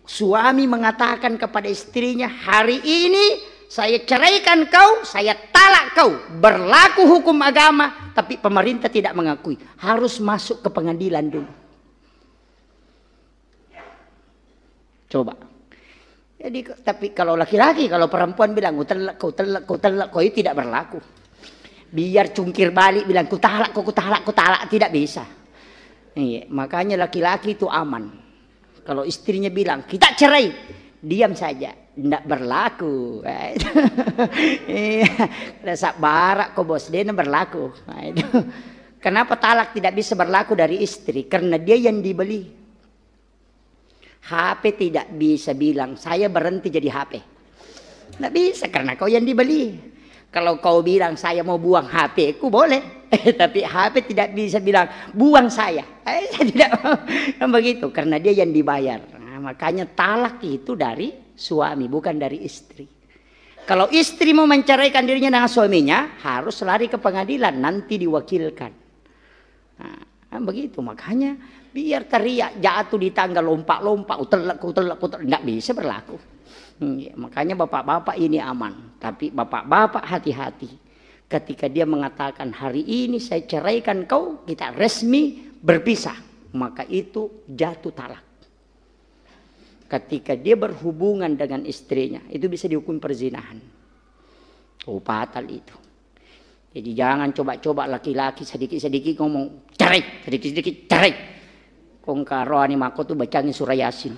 suami mengatakan kepada istrinya, hari ini saya ceraikan kau, saya talak kau, berlaku hukum agama, tapi pemerintah tidak mengakui, harus masuk ke pengadilan dulu. Coba. Jadi, tapi kalau laki-laki, kalau perempuan bilang kau talak, kau itu tidak berlaku. Biar cungkir balik bilang ku talak, tidak bisa. Iya, makanya laki-laki itu aman. Kalau istrinya bilang kita cerai, diam saja, tidak berlaku. Rasa barak kok bos, dia berlaku. Kenapa talak tidak bisa berlaku dari istri? Karena dia yang dibeli. HP tidak bisa bilang saya berhenti jadi HP. Tidak bisa karena kau yang dibeli. Kalau kau bilang saya mau buang HP ku boleh, tapi HP tidak bisa bilang buang saya. Tidak begitu karena dia yang dibayar. Nah, makanya talak itu dari suami bukan dari istri. Kalau istri mau menceraikan dirinya dengan suaminya harus lari ke pengadilan, nanti diwakilkan. Nah, begitu makanya biar teriak jatuh di tangga lompat-lompat utelak tidak bisa berlaku. Makanya bapak-bapak ini aman, tapi bapak-bapak hati-hati ketika dia mengatakan hari ini saya ceraikan kau, kita resmi berpisah, maka itu jatuh talak. Ketika dia berhubungan dengan istrinya itu bisa dihukum perzinahan. Oh, fatal itu. Jadi jangan coba-coba laki-laki sedikit-sedikit ngomong cerai, sedikit-sedikit cerai. Kong karo ani mako tuh bacangin surah Yasin.